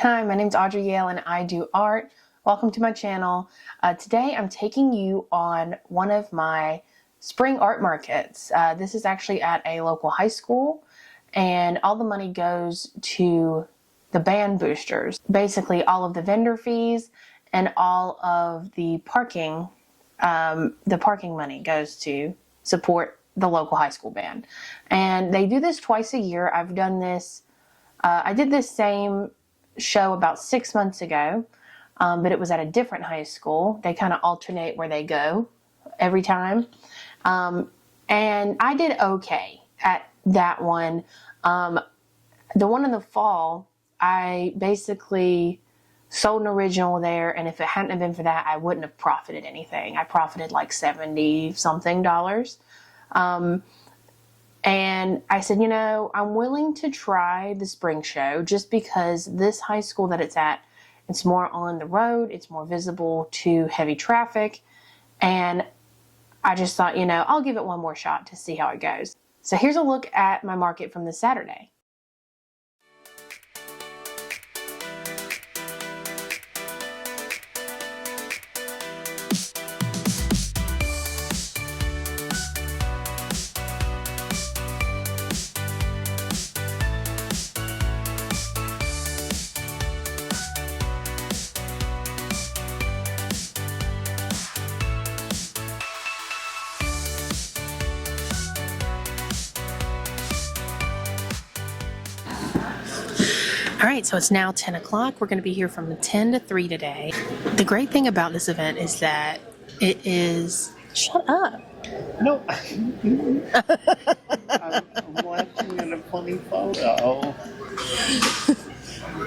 Hi, my name is AudreyGale and I do art. Welcome to my channel. Today I'm taking you on one of my spring art markets. This is actually at a local high school and all the money goes to the band boosters. Basically all of the vendor fees and all of the parking money goes to support the local high school band. And they do this twice a year. I've done this, I did this same show about 6 months ago, but it was at a different high school. They kind of alternate where they go every time. And I did okay at that one. The one in the fall, I basically sold an original there, and if it hadn't have been for that, I wouldn't have profited anything. I profited like $70-something. And I said, you know, I'm willing to try the spring show just because this high school that it's at, it's more on the road, it's more visible to heavy traffic. And I just thought, you know, I'll give it one more shot to see how it goes. So here's a look at my market from this Saturday. All right, so it's now 10 o'clock. We're going to be here from 10 to 3 today. The great thing about this event is that it is... Shut up. No. I'm watching in a funny photo.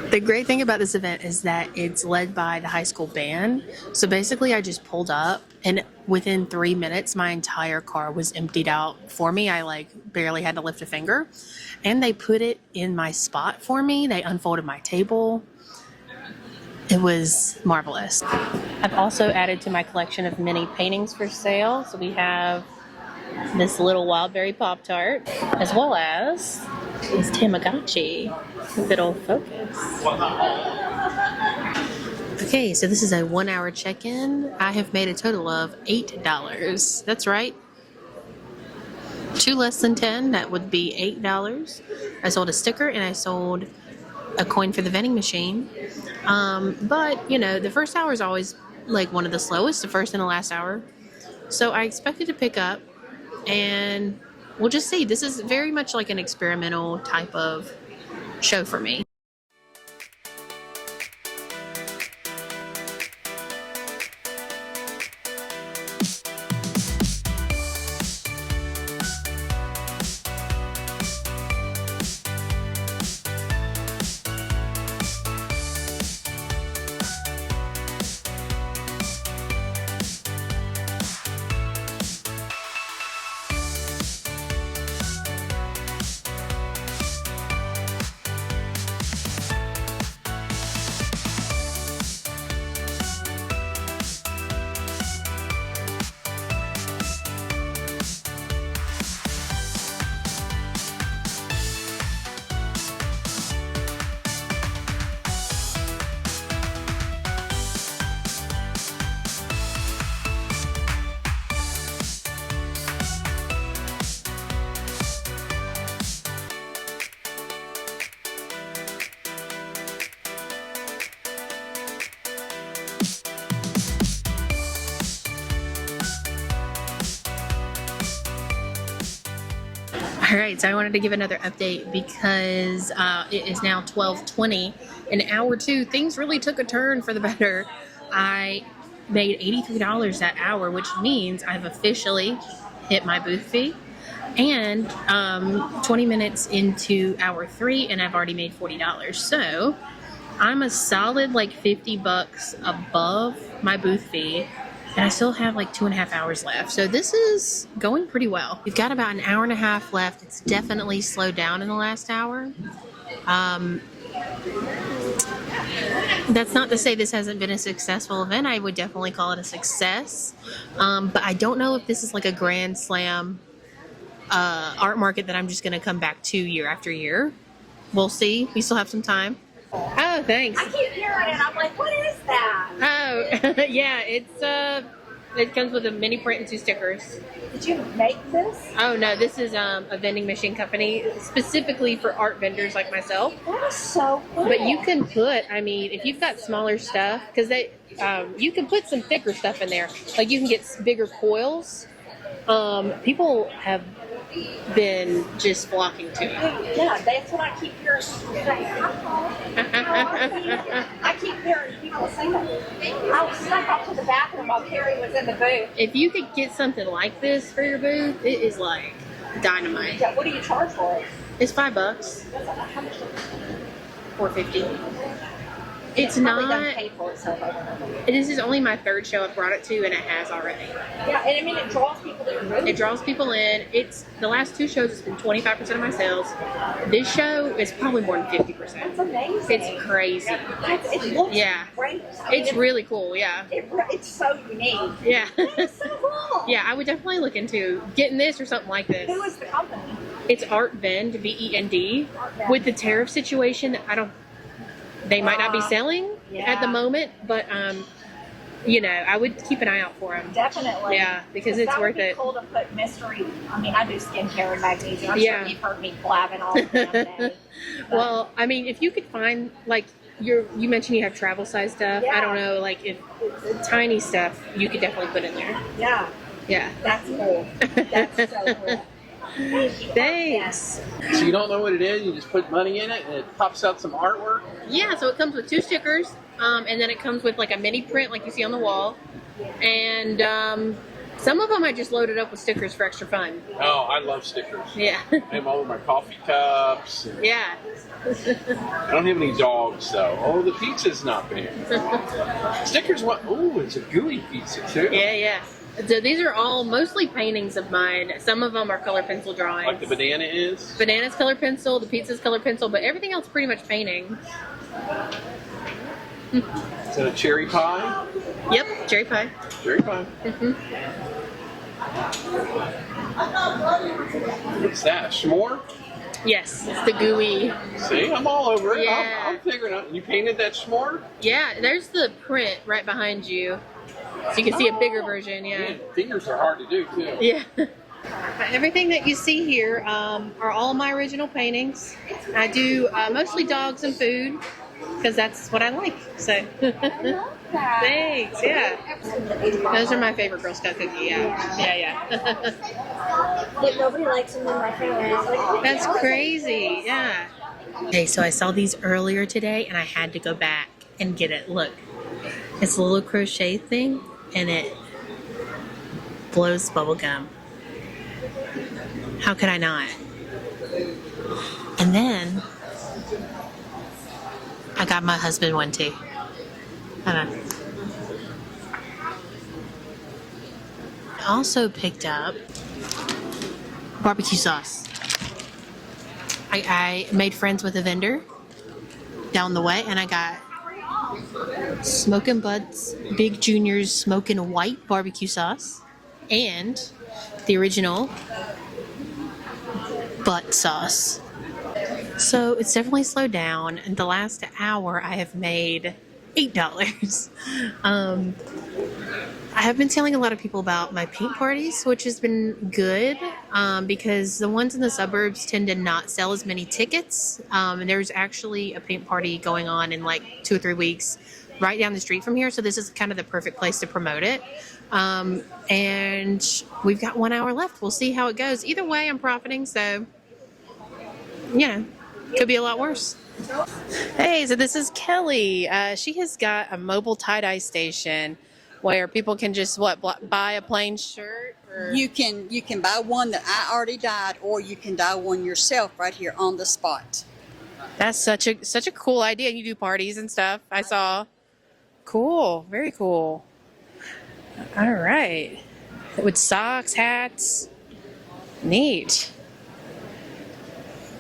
The great thing about this event is that it's led by the high school band. So basically I just pulled up and within 3 minutes my entire car was emptied out for me. I like barely had to lift a finger. And they put it in my spot for me. They unfolded my table. It was marvelous. I've also added to my collection of mini paintings for sale. So we have this little Wildberry Pop-Tart, as well as this Tamagotchi. If it'll focus. Okay, so this is a 1 hour check-in. I have made a total of $8. That's right. 2 less than 10, that would be $8. I sold a sticker and I sold a coin for the vending machine. But, you know, the first hour is always like one of the slowest, the first and the last hour. So I expected to pick up, and we'll just see. This is very much like an experimental type of show for me. Alright, so I wanted to give another update because it is now 12:20. In hour 2, things really took a turn for the better. I made $83 that hour, which means I've officially hit my booth fee. And 20 minutes into hour 3, and I've already made $40. So I'm a solid like $50 above my booth fee. And I still have like 2.5 hours left. So this is going pretty well. We've got about an hour and a half left. It's definitely slowed down in the last hour. That's not to say this hasn't been a successful event. I would definitely call it a success. But I don't know if this is like a grand slam art market that I'm just going to come back to year after year. We'll see. We still have some time. Oh, thanks. I keep hearing it. I'm like, what is that? Oh, yeah, it comes with a mini print and 2 stickers. Did you make this? Oh no, this is a vending machine company specifically for art vendors like myself. That is so cool. But you can put, I mean, if you've got smaller stuff, because you can put some thicker stuff in there. Like you can get bigger coils. People have been just flocking to it. Yeah, that's what I keep hearing people say. I keep hearing people say that. I was snuck up to the bathroom while Carrie was in the booth. If you could get something like this for your booth, it is like dynamite. Yeah, what do you charge for it? It's $5. How much? $4.50. It's probably not. done paid for itself. This is only my 3rd show I've brought it to, and it has already. Yeah, and I mean it draws people to your booth. It draws people in. It's the last 2 shows. It's been 25% of my sales. This show is probably more than 50%. That's amazing. It's crazy. It looks great. I mean, It's really cool. Yeah. It's so unique. Yeah. It's so cool. Yeah, I would definitely look into getting this or something like this. Who is the company? It's Art Vend, VEND. Vend. With the tariff situation, they might not be selling at the moment, but you know, I would keep an eye out for them. Definitely. Yeah, because it's worth it. Cool to put mystery. I mean, I do skincare and magnesium. I'm Yeah. sure you've heard me blabbing all the damn day. Well, I mean, if you could find like you mentioned you have travel size stuff. Yeah. I don't know, like if tiny stuff, you could definitely put in there. Yeah, Yeah. that's cool. That's so cool. Thanks. So you don't know what it is, you just put money in it and it pops out some artwork? Yeah, so it comes with 2 stickers, and then it comes with like a mini print like you see on the wall. And some of them I just loaded up with stickers for extra fun. Oh, I love stickers. Yeah. I have them all over my coffee cups. Yeah. I don't have any dogs though. Oh, the pizza's not bad. Stickers, what? Oh, it's a gooey pizza too. Yeah, yeah. So these are all mostly paintings of mine. Some of them are color pencil drawings. Like the banana is? Banana's color pencil, the pizza's color pencil, but everything else pretty much painting. Is that a cherry pie? Yep, cherry pie. Cherry pie. What's that? S'more? Yes, it's the gooey. See, I'm all over it. Yeah. I'm figuring out. You painted that s'more? Yeah, there's the print right behind you. So you can see a bigger version, yeah. Man, fingers are hard to do too. Yeah. Everything that you see here are all my original paintings. I do mostly dogs and food because that's what I like. So thanks, yeah. Those are my favorite Girl Scout cookie, yeah. Yeah. If nobody likes them in my family, That's crazy, yeah. Okay, so I saw these earlier today and I had to go back and get it. Look, it's a little crochet thing and it blows bubble gum. How could I not? And then I got my husband one too. I also picked up barbecue sauce. I made friends with a vendor down the way and I got Smokin' Butts Big Junior's Smokin' White barbecue sauce and the original butt sauce. So it's definitely slowed down. In the last hour, I have made $8. I have been telling a lot of people about my paint parties, which has been good because the ones in the suburbs tend to not sell as many tickets. And there's actually a paint party going on in like 2 or 3 weeks right down the street from here. So this is kind of the perfect place to promote it. And we've got 1 hour left. We'll see how it goes. Either way, I'm profiting. So, you know, could be a lot worse. Hey, so this is Kelly. She has got a mobile tie-dye station where people can just buy a plain shirt. Or... You can buy one that I already dyed, or you can dye one yourself right here on the spot. That's such a cool idea. You do parties and stuff. I saw. Cool, very cool. All right, with socks, hats, neat.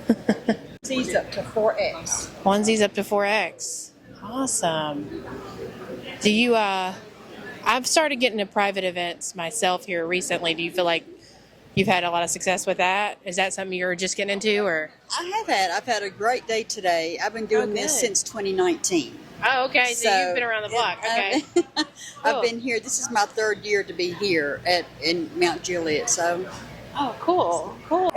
Onesies up to 4X. Onesies up to 4X. Awesome. Do you? I've started getting to private events myself here recently. Do you feel like You've had a lot of success with that. Is that something you're just getting into, or? I've had a great day today. I've been doing this good. since 2019. Oh, okay. So you've been around the block. Okay. Cool. I've been here. This is my 3rd year to be here in Mount Juliet. So, Oh, cool. Cool.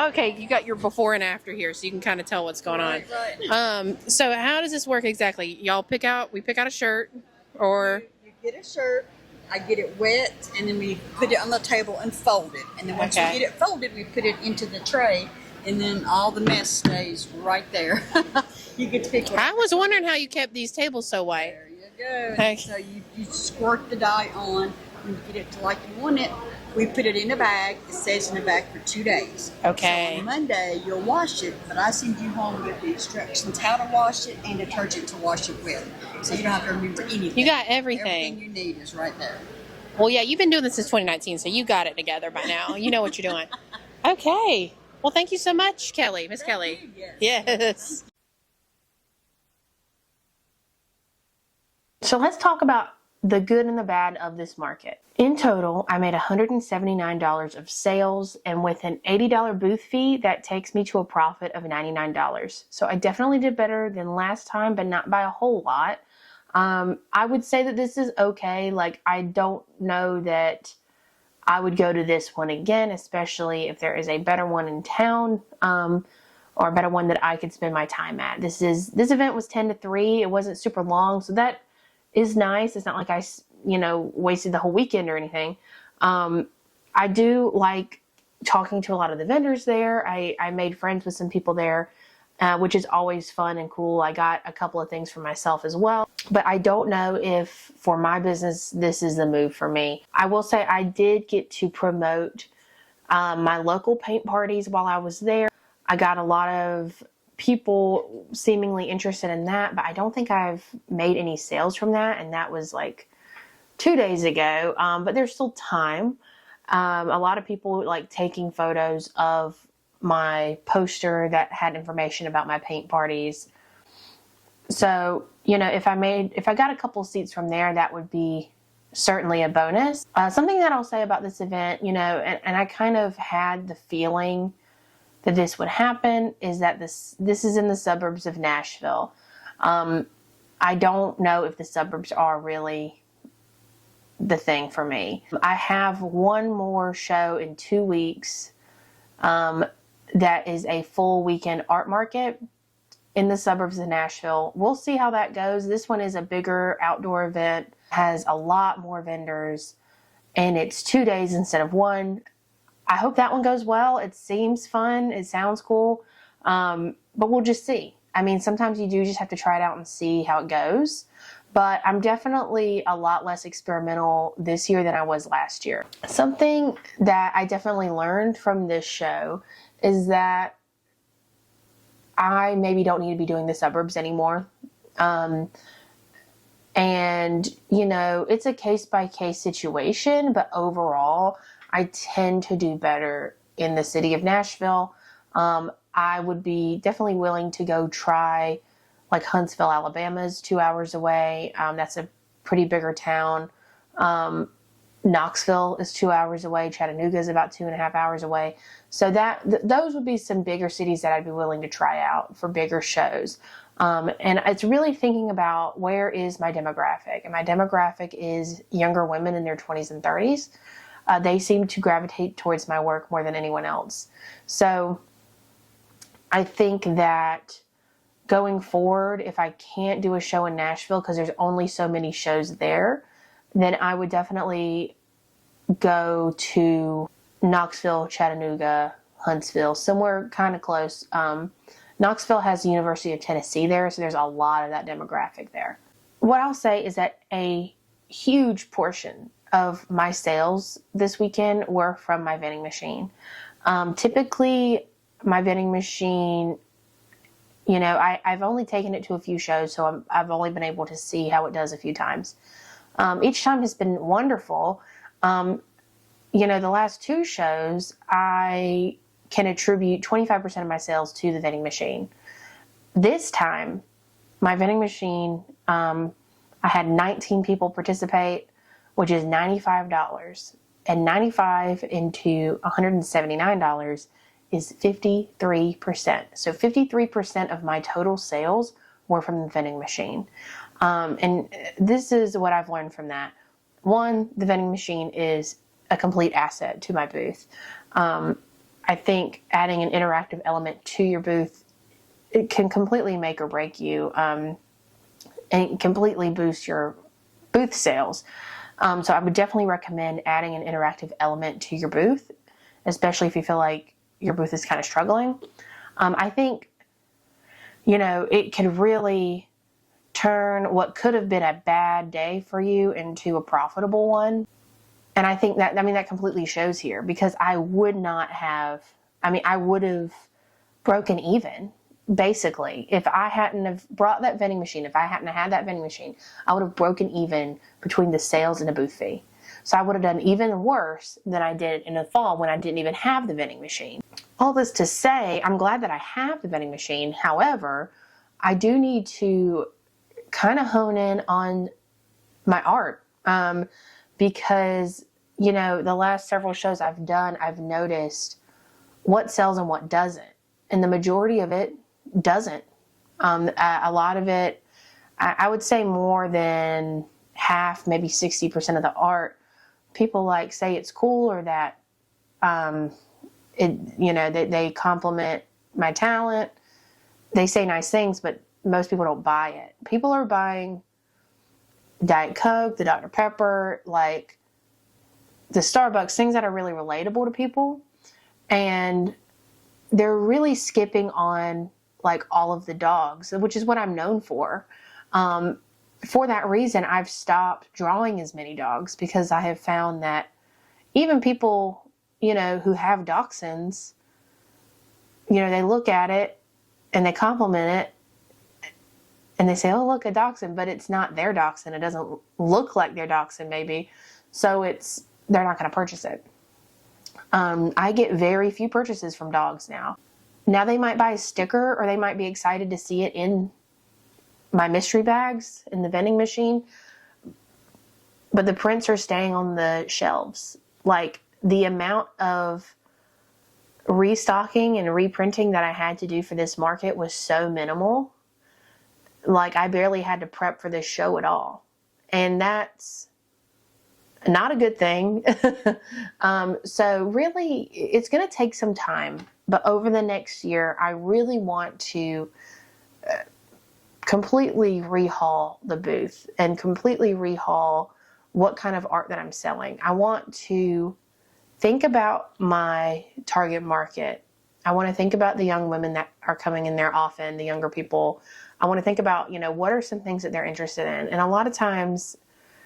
Okay, you got your before and after here, so you can kind of tell what's going on. right. So how does this work exactly? Y'all we pick out a shirt, or You get a shirt. I get it wet, and then we put it on the table and fold it. And then once Okay. you get it folded, we put it into the tray, and then all the mess stays right there. You get to pick one. I was wondering how you kept these tables so white. There you go. Okay. So you squirt the dye on, and you get it to like you want it. We put it in a bag. It stays in a bag for 2 days. Okay. So on Monday, you'll wash it, but I send you home with the instructions how to wash it and detergent to wash it with. So you don't have to remember anything. You got everything. Everything you need is right there. Well, yeah, you've been doing this since 2019, so you got it together by now. You know what you're doing. Okay. Well, thank you so much, Kelly. Miss Kelly. Yes. So let's talk about the good and the bad of this market. In total, I made $179 of sales, and with an $80 booth fee, that takes me to a profit of $99. So I definitely did better than last time, but not by a whole lot. I would say that this is okay. Like, I don't know that I would go to this one again, especially if there is a better one in town, or a better one that I could spend my time at. This event was 10 to 3. It wasn't super long, so that is nice. It's not like I, wasted the whole weekend or anything. I do like talking to a lot of the vendors there. I made friends with some people there, which is always fun and cool. I got a couple of things for myself as well, but I don't know if for my business, this is the move for me. I will say I did get to promote my local paint parties while I was there. I got a lot of people seemingly interested in that, but I don't think I've made any sales from that, and that was like 2 days ago, but there's still time. A lot of people like taking photos of my poster that had information about my paint parties. So, if I got a couple seats from there, that would be certainly a bonus. Something that I'll say about this event, and I kind of had the feeling that this would happen, is that this is in the suburbs of Nashville. I don't know if the suburbs are really the thing for me. I have one more show in 2 weeks that is a full weekend art market in the suburbs of Nashville. We'll see how that goes. This one is a bigger outdoor event, has a lot more vendors, and it's 2 days instead of 1. I hope that one goes well. It seems fun. It sounds cool. But we'll just see. I mean, sometimes you do just have to try it out and see how it goes. But I'm definitely a lot less experimental this year than I was last year. Something that I definitely learned from this show is that I maybe don't need to be doing the suburbs anymore. And, it's a case-by-case situation, but overall, I tend to do better in the city of Nashville. I would be definitely willing to go try like Huntsville, Alabama is 2 hours away. That's a pretty bigger town. Knoxville is 2 hours away. Chattanooga is about 2.5 hours away. So those would be some bigger cities that I'd be willing to try out for bigger shows. And it's really thinking about, where is my demographic? And my demographic is younger women in their 20s and 30s. They seem to gravitate towards my work more than anyone else. So I think that going forward, if I can't do a show in Nashville because there's only so many shows there, then I would definitely go to Knoxville, Chattanooga, Huntsville, somewhere kind of close. Knoxville has the University of Tennessee there, so there's a lot of that demographic there. What I'll say is that a huge portion of my sales this weekend were from my vending machine. Typically, my vending machine, I've only taken it to a few shows, so I've only been able to see how it does a few times. Each time has been wonderful. The last 2 shows, I can attribute 25% of my sales to the vending machine. This time, my vending machine, I had 19 people participate, which is $95. and $95 into $179 is 53%. So 53% of my total sales were from the vending machine. And this is what I've learned from that. One, the vending machine is a complete asset to my booth. I think adding an interactive element to your booth, it can completely make or break you, and completely boost your booth sales. So I would definitely recommend adding an interactive element to your booth, especially if you feel like your booth is kind of struggling. I think, it could really turn what could have been a bad day for you into a profitable one. And I think that completely shows here, because I would have broken even, basically. If I hadn't have brought that vending machine, if I hadn't had that vending machine, I would have broken even between the sales and the booth fee. So I would have done even worse than I did in the fall when I didn't even have the vending machine. All this to say, I'm glad that I have the vending machine. However, I do need to kind of hone in on my art, because, the last several shows I've done, I've noticed what sells and what doesn't. And the majority of it doesn't. A lot of it, I would say more than half, maybe 60% of the art, people say it's cool, or that, they compliment my talent. They say nice things, but most people don't buy it. People are buying Diet Coke, the Dr. Pepper, the Starbucks, things that are really relatable to people. And they're really skipping on all of the dogs, which is what I'm known for. For that reason, I've stopped drawing as many dogs, because I have found that even people, who have dachshunds, they look at it and they compliment it and they say, oh, look, a dachshund, but it's not their dachshund. It doesn't look like their dachshund, maybe. So they're not going to purchase it. I get very few purchases from dogs now. Now they might buy a sticker, or they might be excited to see it in my mystery bags in the vending machine, but the prints are staying on the shelves. The amount of restocking and reprinting that I had to do for this market was so minimal. I barely had to prep for this show at all. And that's not a good thing. So really, it's going to take some time. But over the next year, I really want to completely rehaul the booth and completely rehaul what kind of art that I'm selling. I want to think about my target market. I want to think about the young women that are coming in there often, the younger people. I want to think about, what are some things that they're interested in? And a lot of times,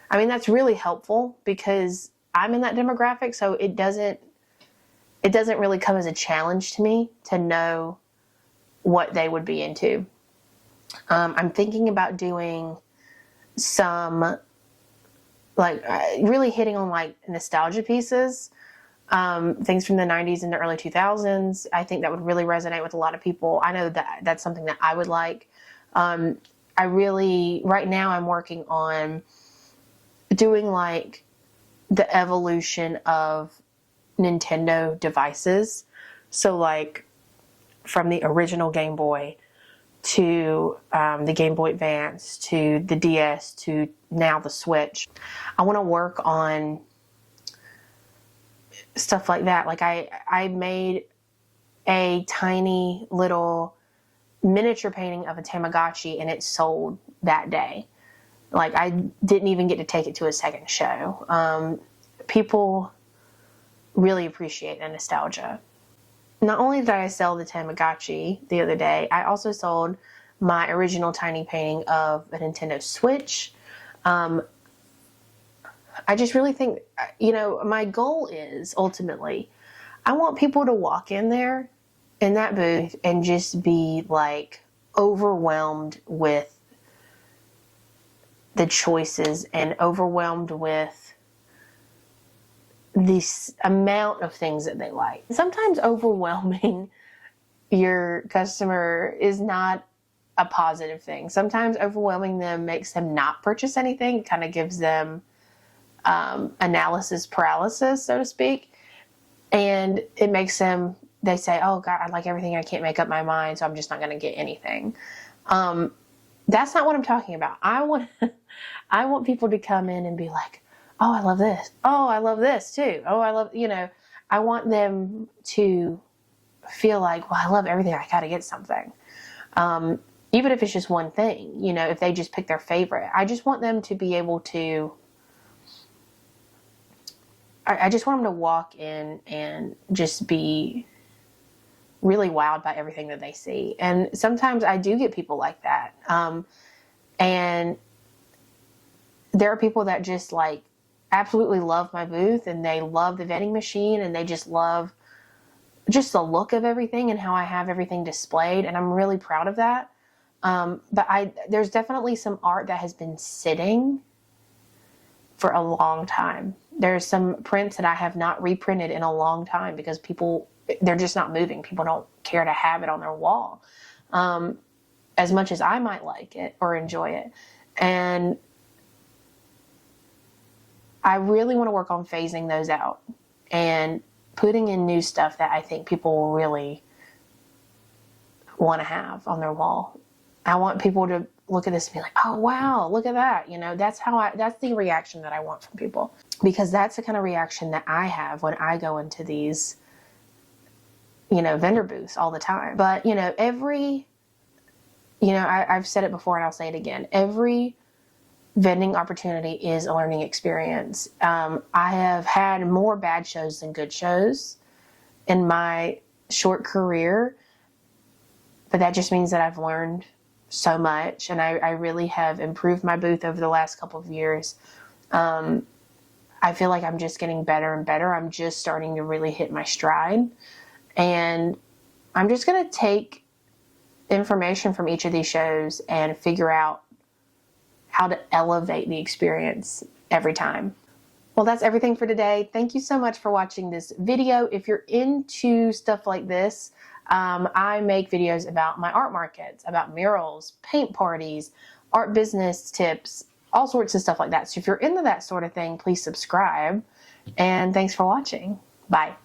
that's really helpful, because I'm in that demographic, so it doesn't really come as a challenge to me to know what they would be into. I'm thinking about doing some, really hitting on nostalgia pieces, things from the 90s and the early 2000s. I think that would really resonate with a lot of people. I know that that's something that I would like. Right now I'm working on doing the evolution of Nintendo devices. So from the original Game Boy to the Game Boy Advance to the DS to now the Switch. I want to work on stuff like that. I made a tiny little miniature painting of a Tamagotchi, and it sold that day. I didn't even get to take it to a second show. People really appreciate the nostalgia. Not only did I sell the Tamagotchi the other day, I also sold my original tiny painting of a Nintendo Switch. I just really think, my goal is ultimately, I want people to walk in there, in that booth, and just be overwhelmed with the choices and overwhelmed with this amount of things that they like. Sometimes overwhelming your customer is not a positive thing. Sometimes overwhelming them makes them not purchase anything. It kind of gives them analysis paralysis, so to speak. And it makes them, they say, oh God, I like everything. I can't make up my mind, so I'm just not going to get anything. That's not what I'm talking about. I want people to come in and be like, oh, I love this. Oh, I love this too. Oh, I love, I want them to feel like, well, I love everything. I got to get something. Even if it's just one thing, if they just pick their favorite, I just want them to be able to, I just want them to walk in and just be really wowed by everything that they see. And sometimes I do get people like that. And there are people that just like absolutely love my booth, and they love the vending machine, and they just love just the look of everything and how I have everything displayed. And I'm really proud of that. But there's definitely some art that has been sitting for a long time. There's some prints that I have not reprinted in a long time because they're just not moving. People don't care to have it on their wall as much as I might like it or enjoy it. And I really want to work on phasing those out and putting in new stuff that I think people will really want to have on their wall. I want people to look at this and be like, oh, wow, look at that. That's the reaction that I want from people, because that's the kind of reaction that I have when I go into these, vendor booths all the time. But, I've said it before and I'll say it again. Every vending opportunity is a learning experience. I have had more bad shows than good shows in my short career, but that just means that I've learned so much, and I really have improved my booth over the last couple of years. I feel like I'm just getting better and better. I'm just starting to really hit my stride, and I'm just going to take information from each of these shows and figure out how to elevate the experience every time. Well, that's everything for today. Thank you so much for watching this video. If you're into stuff like this, I make videos about my art markets, about murals, paint parties, art business tips, all sorts of stuff like that. So if you're into that sort of thing, please subscribe. And thanks for watching. Bye.